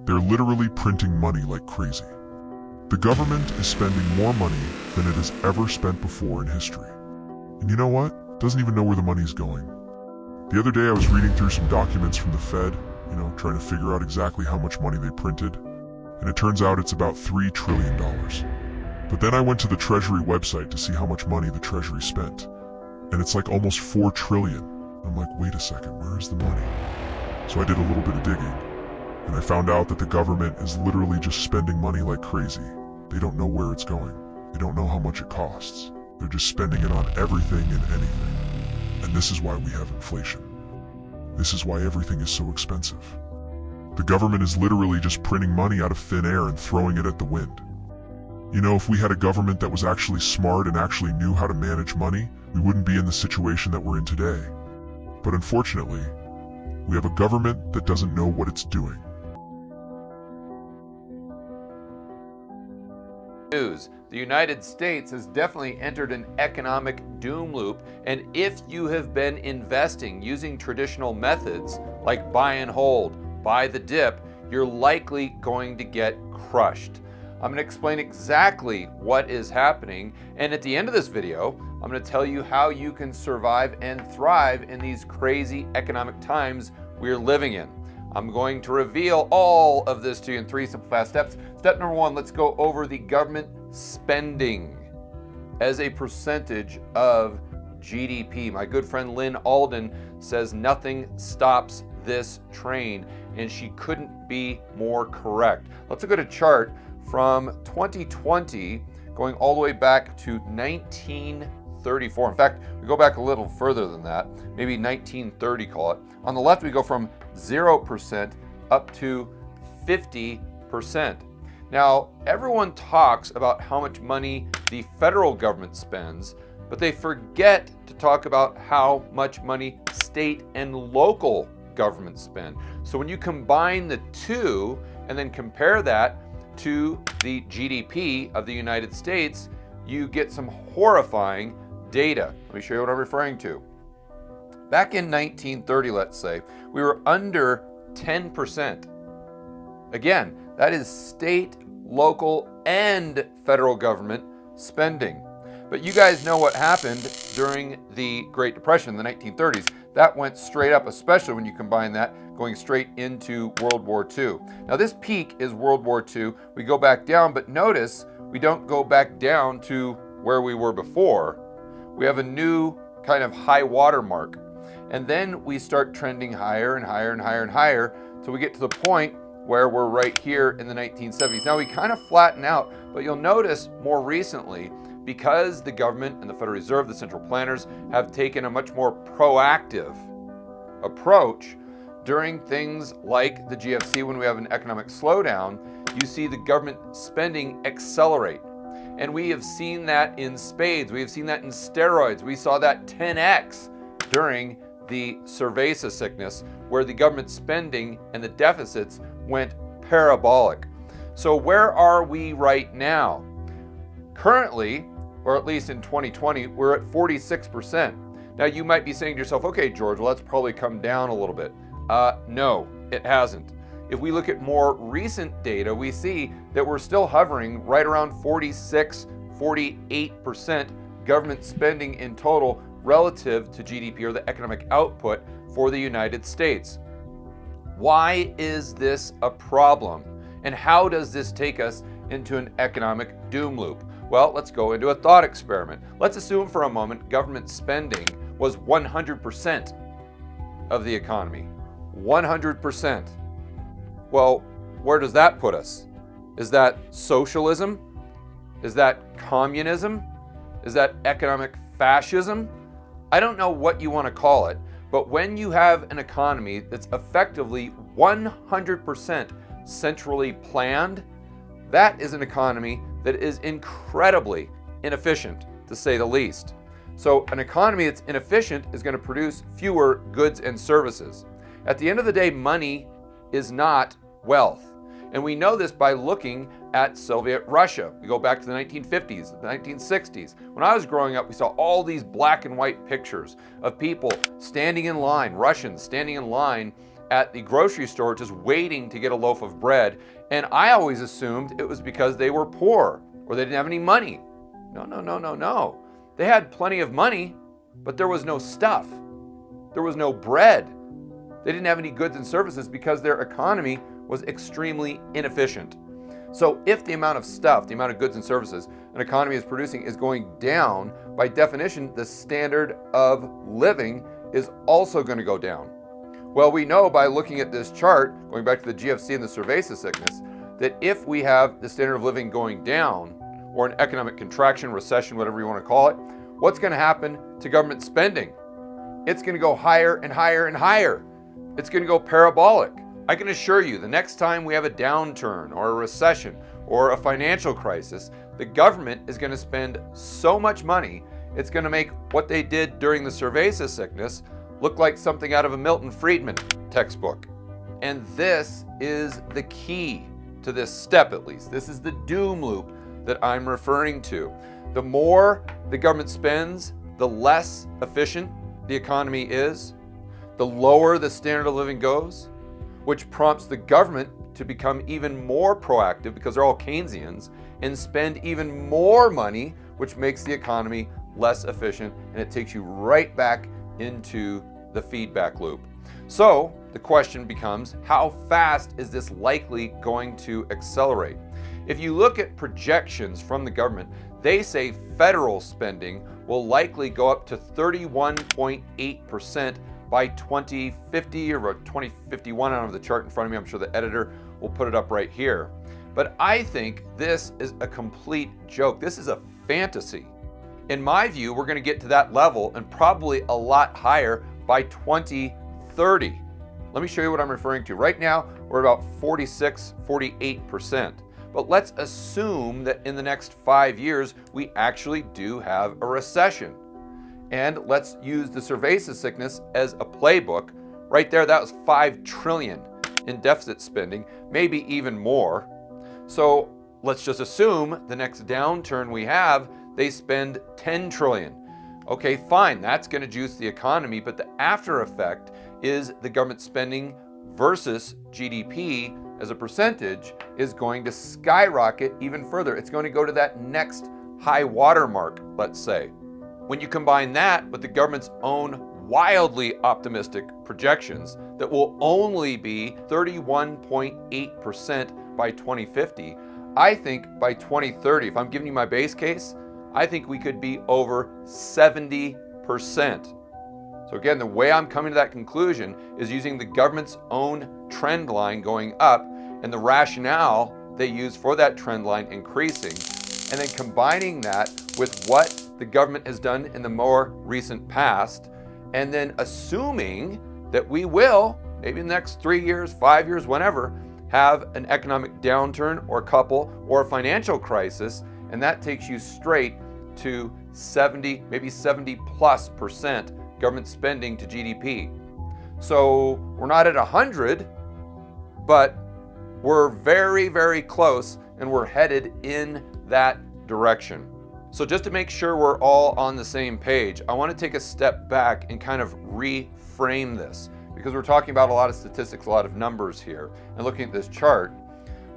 They're literally printing money like crazy. The government is spending more money than it has ever spent before in history. And you know what? Doesn't even know where the money's going. The other day I was reading through some documents from the Fed, trying to figure out exactly how much money they printed. And it turns out it's about $3 trillion. But then I went to the Treasury website to see how much money the Treasury spent. And it's like almost $4 trillion. I'm like, wait a second, where is the money? So I did a little bit of digging. And I found out that the government is literally just spending money like crazy. They don't know where it's going. They don't know how much it costs. They're just spending it on everything and anything. And this is why we have inflation. This is why everything is so expensive. The government is literally just printing money out of thin air and throwing it at the wind. If we had a government that was actually smart and actually knew how to manage money, we wouldn't be in the situation that we're in today. But unfortunately, we have a government that doesn't know what it's doing. News. The United States has definitely entered an economic doom loop, and if you have been investing using traditional methods like buy and hold, buy the dip, you're likely going to get crushed. I'm going to explain exactly what is happening, and at the end of this video, I'm going to tell you how you can survive and thrive in these crazy economic times we're living in. I'm going to reveal all of this to you in 3 simple fast steps. Step number 1, let's go over the government spending as a percentage of GDP. My good friend Lynn Alden says nothing stops this train, and she couldn't be more correct. Let's look at a chart from 2020 going all the way back to 1934. In fact, we go back a little further than that, maybe 1930, call it. On the left, we go from 0% up to 50%. Now, everyone talks about how much money the federal government spends, but they forget to talk about how much money state and local governments spend. So when you combine the two and then compare that to the GDP of the United States, you get some horrifying data. Let me show you what I'm referring to. Back in 1930, let's say, we were under 10%. Again, that is state, local, and federal government spending. But you guys know what happened during the Great Depression in the 1930s. That went straight up, especially when you combine that going straight into World War II. Now this peak is World War II. We go back down, but notice we don't go back down to where we were before. We have a new kind of high water mark. And then we start trending higher and higher and higher and higher till we get to the point where we're right here in the 1970s. Now we kind of flatten out, but you'll notice more recently, because the government and the Federal Reserve, the central planners, have taken a much more proactive approach during things like the GFC, when we have an economic slowdown, you see the government spending accelerate. And we have seen that in spades. We have seen that in steroids. We saw that 10x during the cerveza sickness, where the government spending and the deficits went parabolic. So where are we right now? Currently, or at least in 2020, we're at 46%. Now you might be saying to yourself, okay, George, well, that's probably come down a little bit. No, it hasn't. If we look at more recent data, we see that we're still hovering right around 46, 48% government spending in total relative to GDP, or the economic output for the United States. Why is this a problem? And how does this take us into an economic doom loop? Well, let's go into a thought experiment. Let's assume for a moment government spending was 100% of the economy. 100%. Well, where does that put us? Is that socialism? Is that communism? Is that economic fascism? I don't know what you want to call it, but when you have an economy that's effectively 100% centrally planned, that is an economy that is incredibly inefficient, to say the least. So an economy that's inefficient is going to produce fewer goods and services. At the end of the day, money is not wealth. And we know this by looking at Soviet Russia. We go back to the 1950s, the 1960s. When I was growing up, we saw all these black and white pictures of people standing in line, Russians standing in line at the grocery store just waiting to get a loaf of bread. And I always assumed it was because they were poor or they didn't have any money. No, no, no, no, no. They had plenty of money, but there was no stuff. There was no bread. They didn't have any goods and services because their economy was extremely inefficient. So if the amount of stuff, the amount of goods and services an economy is producing is going down, by definition, the standard of living is also going to go down. Well, we know by looking at this chart, going back to the GFC and the cerveza sickness, that if we have the standard of living going down, or an economic contraction, recession, whatever you want to call it, what's going to happen to government spending? It's going to go higher and higher and higher. It's going to go parabolic. I can assure you, the next time we have a downturn or a recession or a financial crisis, the government is going to spend so much money, it's going to make what they did during the cerveza sickness look like something out of a Milton Friedman textbook. And this is the key to this step, at least. This is the doom loop that I'm referring to. The more the government spends, the less efficient the economy is, the lower the standard of living goes, which prompts the government to become even more proactive, because they're all Keynesians, and spend even more money, which makes the economy less efficient, and it takes you right back into the feedback loop. So the question becomes, how fast is this likely going to accelerate? If you look at projections from the government, they say federal spending will likely go up to 31.8% by 2050 or 2051. I don't have the chart in front of me. I'm sure the editor will put it up right here. But I think this is a complete joke. This is a fantasy. In my view, we're going to get to that level and probably a lot higher by 2030. Let me show you what I'm referring to. Right now, we're about 46, 48%. But let's assume that in the next 5 years, we actually do have a recession. And let's use the cerveza sickness as a playbook. Right there, that was $5 trillion in deficit spending, maybe even more. So let's just assume the next downturn we have, they spend $10 trillion. Okay, fine, that's going to juice the economy, but the after effect is the government spending versus GDP as a percentage is going to skyrocket even further. It's going to go to that next high water mark, let's say. When you combine that with the government's own wildly optimistic projections that will only be 31.8% by 2050, I think by 2030, if I'm giving you my base case, I think we could be over 70%. So again, the way I'm coming to that conclusion is using the government's own trend line going up and the rationale they use for that trend line increasing, and then combining that with what the government has done in the more recent past, and then assuming that we will, maybe in the next 3 years, 5 years, whenever, have an economic downturn or couple or a financial crisis, and that takes you straight to 70, maybe 70+% government spending to GDP. So we're not at 100, but we're very, very close, and we're headed in that direction. So just to make sure we're all on the same page, I want to take a step back and kind of reframe this, because we're talking about a lot of statistics, a lot of numbers here, and looking at this chart.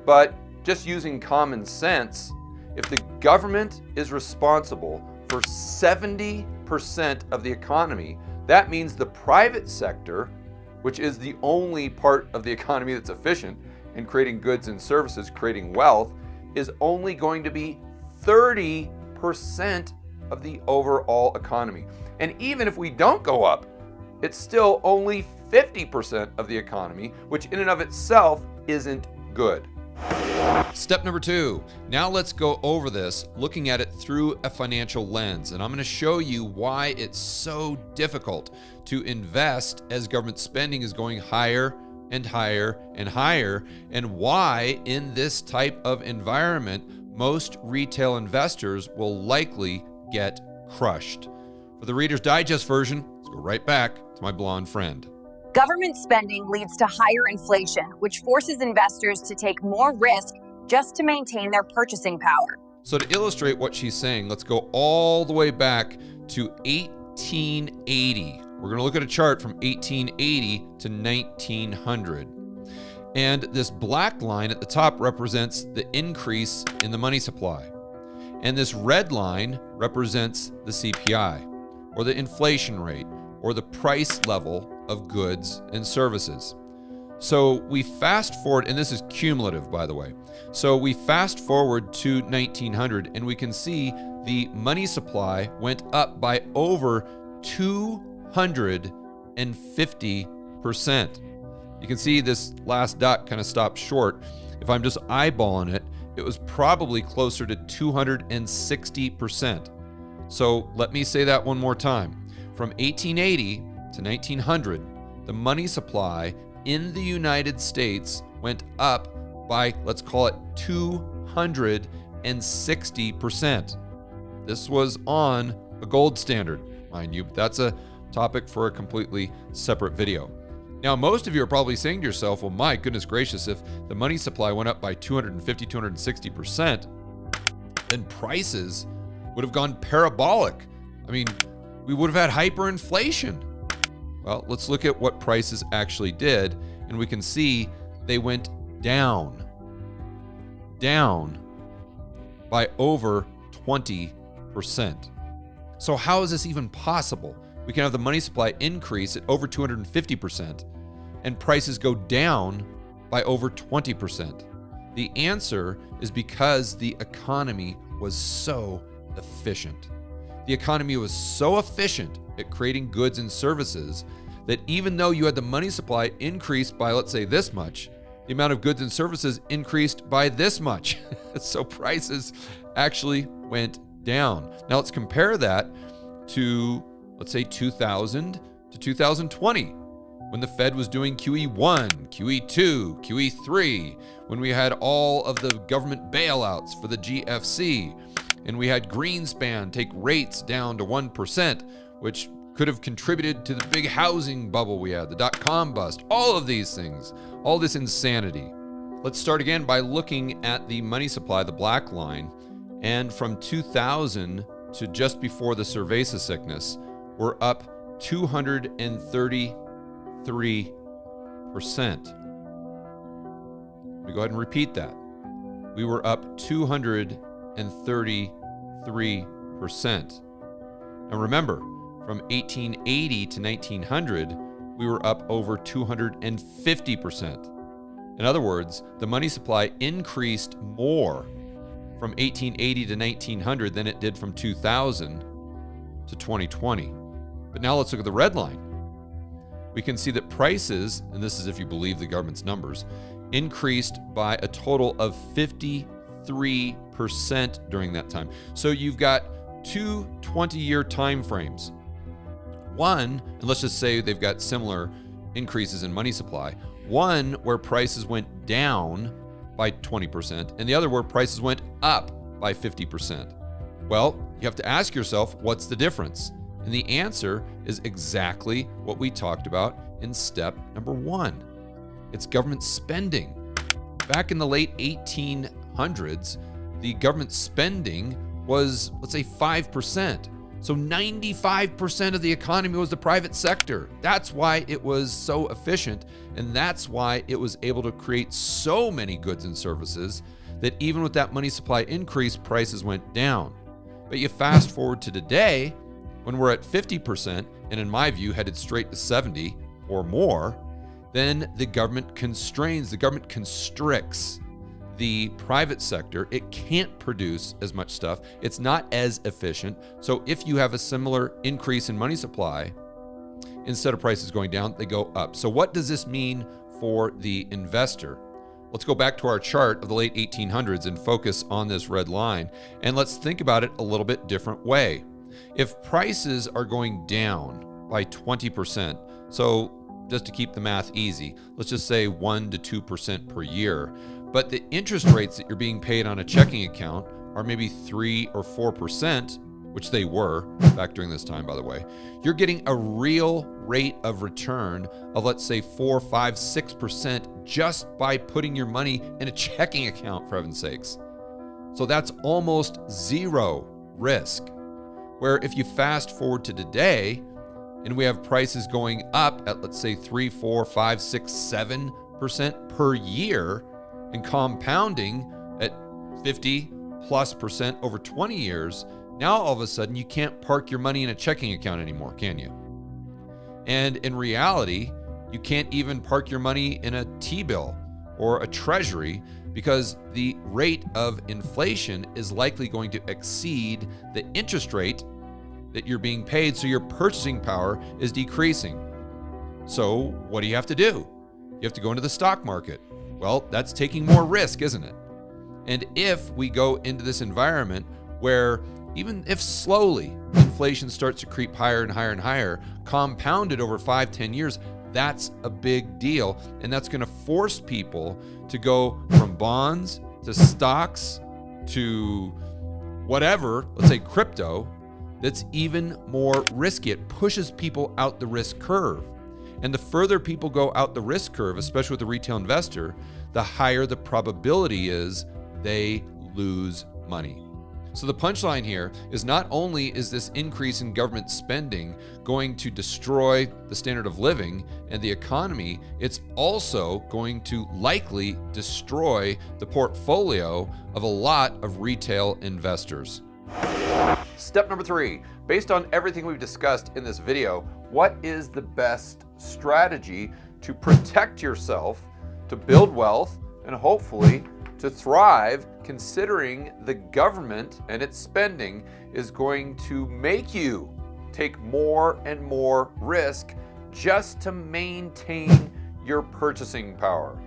But just using common sense, if the government is responsible for 70% of the economy, that means the private sector, which is the only part of the economy that's efficient in creating goods and services, creating wealth, is only going to be 30% of the overall economy. And even if we don't go up, it's still only 50% of the economy, which in and of itself isn't good. Step number 2. Now let's go over this, looking at it through a financial lens. And I'm going to show you why it's so difficult to invest as government spending is going higher and higher and higher, and why in this type of environment, most retail investors will likely get crushed. For the Reader's Digest version, let's go right back to my blonde friend. Government spending leads to higher inflation, which forces investors to take more risk just to maintain their purchasing power. So to illustrate what she's saying, let's go all the way back to 1880 We're going to look at a chart from 1880 to 1900. And this black line at the top represents the increase in the money supply. And this red line represents the CPI, or the inflation rate, or the price level of goods and services. So we fast forward, and this is cumulative, by the way. So we fast forward to 1900, and we can see the money supply went up by over 250%. You can see this last dot kind of stopped short. If I'm just eyeballing it, it was probably closer to 260%. So let me say that one more time. From 1880 to 1900, the money supply in the United States went up by, let's call it 260%. This was on a gold standard, mind you, but that's a topic for a completely separate video. Now, most of you are probably saying to yourself, well, my goodness gracious, if the money supply went up by 250, 260%, then prices would have gone parabolic. I mean, we would have had hyperinflation. Well, let's look at what prices actually did, and we can see they went down by over 20%. So how is this even possible? We can have the money supply increase at over 250% and prices go down by over 20%. The answer is because the economy was so efficient. The economy was so efficient at creating goods and services that even though you had the money supply increase by, let's say, this much, the amount of goods and services increased by this much. So prices actually went down. Now let's compare that to, let's say, 2000 to 2020, when the Fed was doing QE1, QE2, QE3, when we had all of the government bailouts for the GFC, and we had Greenspan take rates down to 1%, which could have contributed to the big housing bubble we had, the dot-com bust, all of these things, all this insanity. Let's start again by looking at the money supply, the black line, and from 2000 to just before the cerveza sickness, we're up 233%. Let me go ahead and repeat that. We were up 233%. Now remember, from 1880 to 1900, we were up over 250%. In other words, the money supply increased more from 1880 to 1900 than it did from 2000 to 2020. But now let's look at the red line. We can see that prices, and this is if you believe the government's numbers, increased by a total of 53% during that time. So you've got two 20-year time frames. One, and let's just say they've got similar increases in money supply. One where prices went down by 20%, and the other where prices went up by 50%. Well, you have to ask yourself, what's the difference? And the answer is exactly what we talked about in step number one. It's government spending. Back in the late 1800s, the government spending was, let's say, 5%. So 95% of the economy was the private sector. That's why it was so efficient, and that's why it was able to create so many goods and services that even with that money supply increase, prices went down. But you fast forward to today, when we're at 50%, and in my view, headed straight to 70 or more, then the government constrains, the government constricts the private sector. It can't produce as much stuff. It's not as efficient. So if you have a similar increase in money supply, instead of prices going down, they go up. So what does this mean for the investor? Let's go back to our chart of the late 1800s and focus on this red line. And let's think about it a little bit different way. If prices are going down by 20%, so just to keep the math easy, let's just say 1 to 2% per year, but the interest rates that you're being paid on a checking account are maybe 3 or 4%, which they were back during this time, by the way. You're getting a real rate of return of, let's say, 4, 5, 6% just by putting your money in a checking account, for heaven's sakes. So that's almost zero risk. Where if you fast forward to today, and we have prices going up at, let's say, 3, 4, 5, 6, 7% per year and compounding at 50+% over 20 years, now all of a sudden you can't park your money in a checking account anymore, can you? And in reality, you can't even park your money in a T-bill or a treasury because the rate of inflation is likely going to exceed the interest rate that you're being paid, so your purchasing power is decreasing. So what do you have to do? You have to go into the stock market. Well, that's taking more risk, isn't it? And if we go into this environment where even if slowly inflation starts to creep higher and higher and higher, compounded over 5-10 years, that's a big deal. And that's going to force people to go from bonds to stocks to whatever, let's say crypto, that's even more risky. It pushes people out the risk curve. And the further people go out the risk curve, especially with the retail investor, the higher the probability is they lose money. So the punchline here is not only is this increase in government spending going to destroy the standard of living and the economy, it's also going to likely destroy the portfolio of a lot of retail investors. Step number 3, based on everything we've discussed in this video, what is the best strategy to protect yourself, to build wealth, and hopefully to thrive, considering the government and its spending is going to make you take more and more risk just to maintain your purchasing power?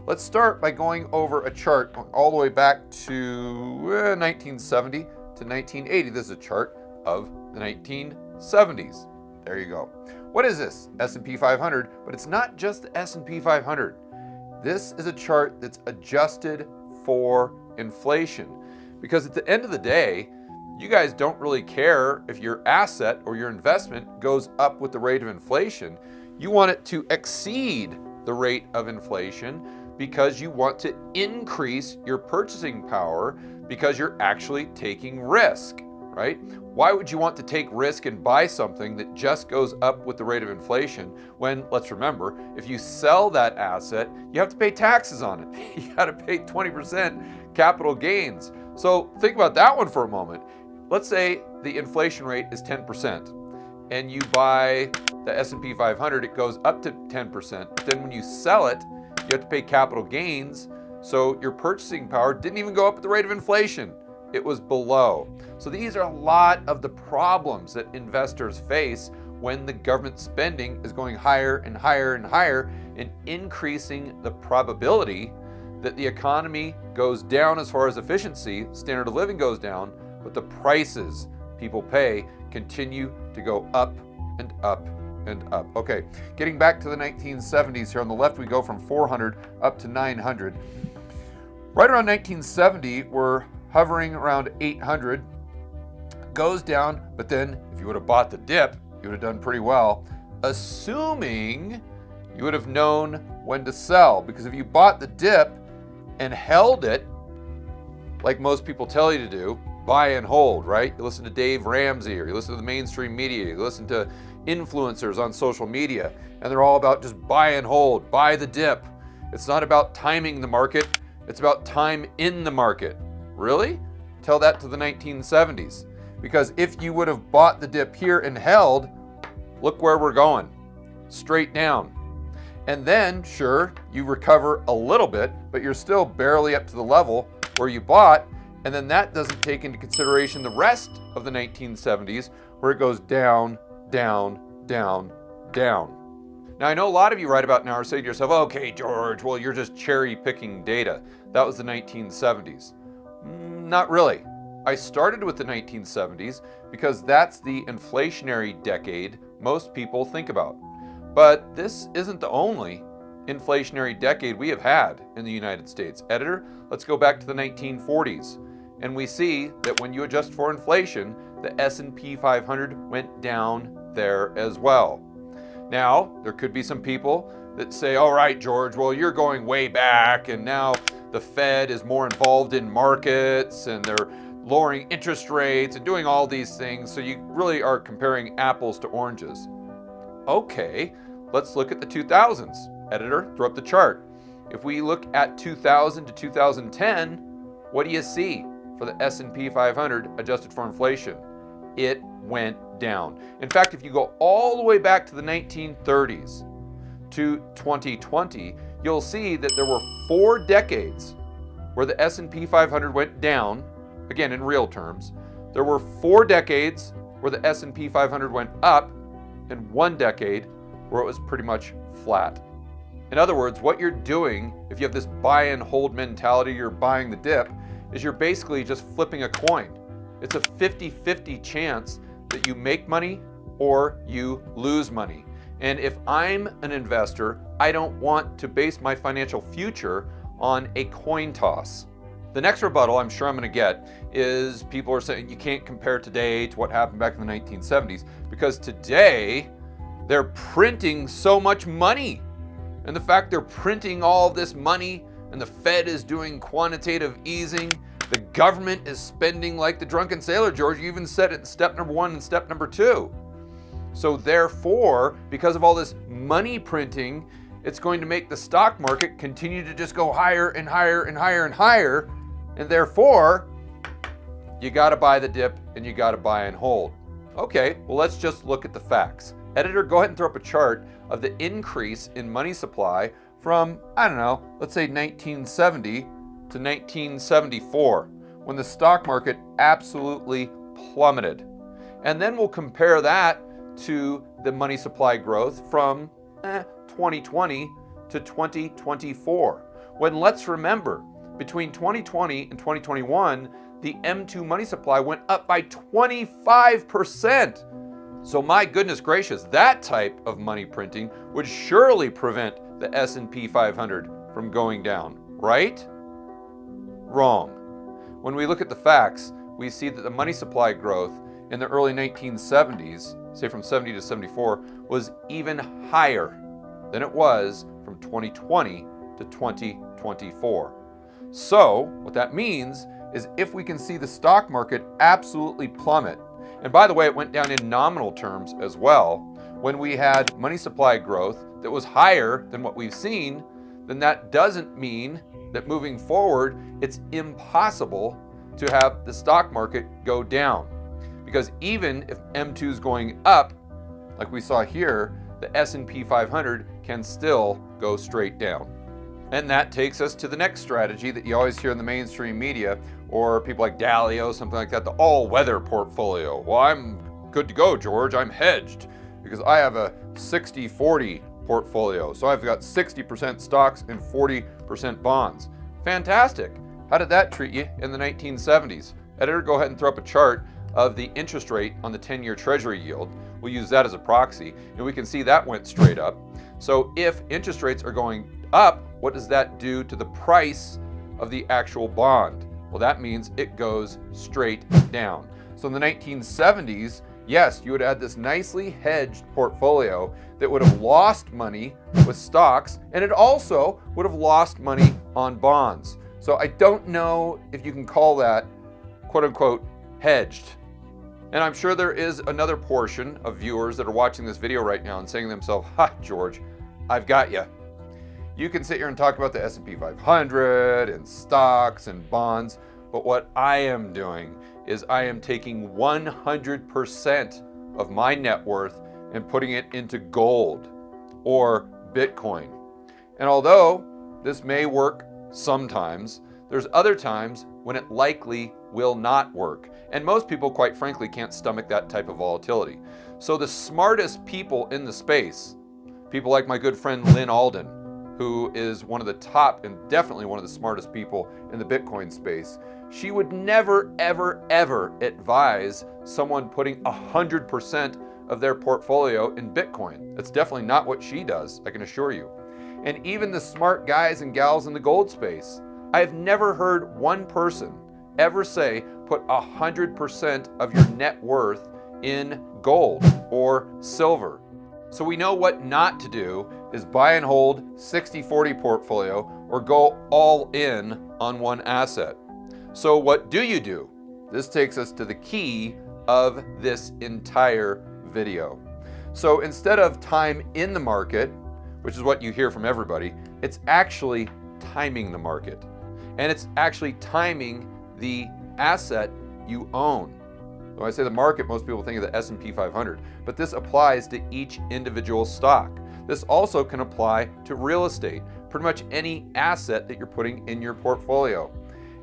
Let's start by going over a chart all the way back to 1970 to 1980. This is a chart of the 1970s. There you go. What is this? S&P 500, but it's not just the S&P 500. This is a chart that's adjusted for inflation, because at the end of the day, you guys don't really care if your asset or your investment goes up with the rate of inflation. You want it to exceed the rate of inflation because you want to increase your purchasing power because you're actually taking risk, right? Why would you want to take risk and buy something that just goes up with the rate of inflation when, let's remember, if you sell that asset, you have to pay taxes on it. You got to pay 20% capital gains. So think about that one for a moment. Let's say the inflation rate is 10% and you buy the S&P 500, it goes up to 10%. But then when you sell it, you have to pay capital gains. So your purchasing power didn't even go up at the rate of inflation. It was below. So these are a lot of the problems that investors face when the government spending is going higher and higher and higher and increasing the probability that the economy goes down as far as efficiency, standard of living goes down, but the prices people pay continue to go up and up and up. Okay, getting back to the 1970s here on the left, we go from 400 up to 900. Right around 1970, we're hovering around 800, goes down, but then if you would have bought the dip, you would have done pretty well, assuming you would have known when to sell. Because if you bought the dip and held it, like most people tell you to do, buy and hold, right? You listen to Dave Ramsey, or you listen to the mainstream media, you listen to influencers on social media, and they're all about just buy and hold, buy the dip. It's not about timing the market, it's about time in the market. Really? Tell that to the 1970s. Because if you would have bought the dip here and held, look where we're going. Straight down. And then, sure, you recover a little bit, but you're still barely up to the level where you bought. And then that doesn't take into consideration the rest of the 1970s, where it goes down, down, down, down. Now, I know a lot of you right about now are saying to yourself, okay, George, well, you're just cherry picking data. That was the 1970s. Not really. I started with the 1970s because that's the inflationary decade most people think about. But this isn't the only inflationary decade we have had in the United States. Editor, let's go back to the 1940s. And we see that when you adjust for inflation, the S&P 500 went down there as well. Now, there could be some people that say, all right, George, well, you're going way back, and now the Fed is more involved in markets and they're lowering interest rates and doing all these things. So you really are comparing apples to oranges. Okay, let's look at the 2000s. Editor, throw up the chart. If we look at 2000 to 2010, what do you see for the S&P 500 adjusted for inflation? It went down. In fact, if you go all the way back to the 1930s to 2020, you'll see that there were 4 decades where the S&P 500 went down, again in real terms. There were 4 decades where the S&P 500 went up, and 1 decade where it was pretty much flat. In other words, what you're doing, if you have this buy and hold mentality, you're buying the dip, is you're basically just flipping a coin. It's a 50-50 chance that you make money or you lose money. And if I'm an investor, I don't want to base my financial future on a coin toss. The next rebuttal I'm sure I'm going to get is people are saying you can't compare today to what happened back in the 1970s because today they're printing so much money. And the fact they're printing all of this money and the Fed is doing quantitative easing, the government is spending like the drunken sailor, George. You even said it in step number 1 and step number 2. So therefore, because of all this money printing, it's going to make the stock market continue to just go higher and higher and higher and higher. And therefore, you got to buy the dip and you got to buy and hold. Okay, well, let's just look at the facts. Editor, go ahead and throw up a chart of the increase in money supply from, I don't know, let's say 1970 to 1974, when the stock market absolutely plummeted. And then we'll compare that to the money supply growth from 2020 to 2024. When let's remember, between 2020 and 2021, the M2 money supply went up by 25%. So my goodness gracious, that type of money printing would surely prevent the S&P 500 from going down, right? Wrong. When we look at the facts, we see that the money supply growth in the early 1970s, say from 70 to 74, was even higher than it was from 2020 to 2024. So what that means is if we can see the stock market absolutely plummet, and by the way, it went down in nominal terms as well, when we had money supply growth that was higher than what we've seen, then that doesn't mean that moving forward, it's impossible to have the stock market go down. Because even if M2 is going up, like we saw here, the S&P 500 can still go straight down. And that takes us to the next strategy that you always hear in the mainstream media, or people like Dalio, something like that, the all-weather portfolio. Well, I'm good to go, George. I'm hedged because I have a 60-40 portfolio. So I've got 60% stocks and 40% bonds. Fantastic. How did that treat you in the 1970s? Editor, go ahead and throw up a chart of the interest rate on the 10-year Treasury yield. We'll use that as a proxy, and we can see that went straight up. So if interest rates are going up, what does that do to the price of the actual bond? Well, that means it goes straight down. So in the 1970s, yes, you would have this nicely hedged portfolio that would have lost money with stocks, and it also would have lost money on bonds. So I don't know if you can call that quote unquote hedged. And I'm sure there is another portion of viewers that are watching this video right now and saying to themselves, ha, George, I've got you. You can sit here and talk about the S&P 500 and stocks and bonds, but what I am doing is I am taking 100% of my net worth and putting it into gold or Bitcoin. And although this may work sometimes, there's other times when it likely will not work. And most people, quite frankly, can't stomach that type of volatility. So the smartest people in the space, people like my good friend Lynn Alden, who is one of the top and definitely one of the smartest people in the Bitcoin space, she would never, ever, ever advise someone putting 100% of their portfolio in Bitcoin. That's definitely not what she does, I can assure you. And even the smart guys and gals in the gold space, I have never heard one person ever say put 100% of your net worth in gold or silver. So we know what not to do is buy and hold 60-40 portfolio or go all in on one asset. So what do you do? This takes us to the key of this entire video. So instead of time in the market, which is what you hear from everybody, it's actually timing the market. And it's actually timing the asset you own. When I say the market, most people think of the S&P 500, but this applies to each individual stock. This also can apply to real estate, pretty much any asset that you're putting in your portfolio.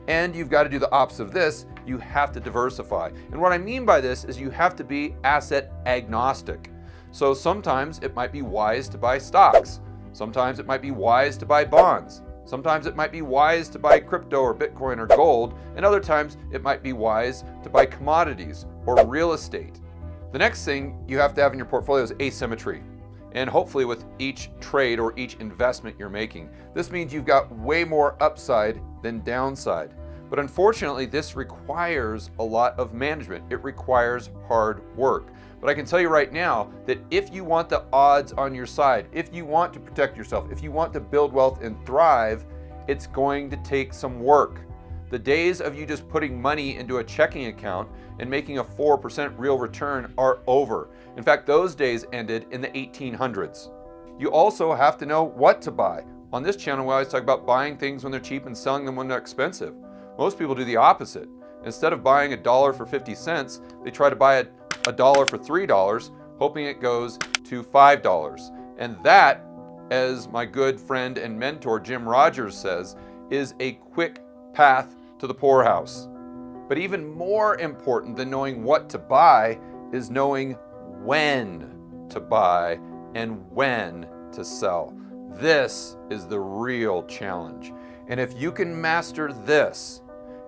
And you've got to do the opposite of this. You have to diversify. And what I mean by this is you have to be asset agnostic. So sometimes it might be wise to buy stocks. Sometimes it might be wise to buy bonds. Sometimes it might be wise to buy crypto or Bitcoin or gold. And other times it might be wise to buy commodities or real estate. The next thing you have to have in your portfolio is asymmetry. And hopefully with each trade or each investment you're making. This means you've got way more upside than downside. But unfortunately, this requires a lot of management. It requires hard work. But I can tell you right now that if you want the odds on your side, if you want to protect yourself, if you want to build wealth and thrive, it's going to take some work. The days of you just putting money into a checking account and making a 4% real return are over. In fact, those days ended in the 1800s. You also have to know what to buy. On this channel, we always talk about buying things when they're cheap and selling them when they're expensive. Most people do the opposite. Instead of buying $1 for 50 cents, they try to buy $1 for $3, hoping it goes to $5. And that, as my good friend and mentor Jim Rogers says, is a quick path to the poorhouse. But even more important than knowing what to buy is knowing when to buy and when to sell. This is the real challenge. And if you can master this,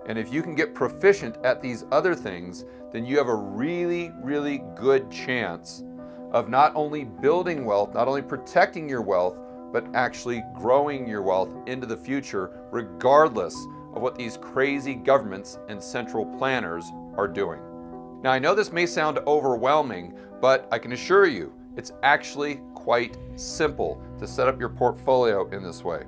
and if you can get proficient at these other things, then you have a really, really good chance of not only building wealth, not only protecting your wealth, but actually growing your wealth into the future, regardless of what these crazy governments and central planners are doing. Now, I know this may sound overwhelming, but I can assure you, it's actually quite simple to set up your portfolio in this way.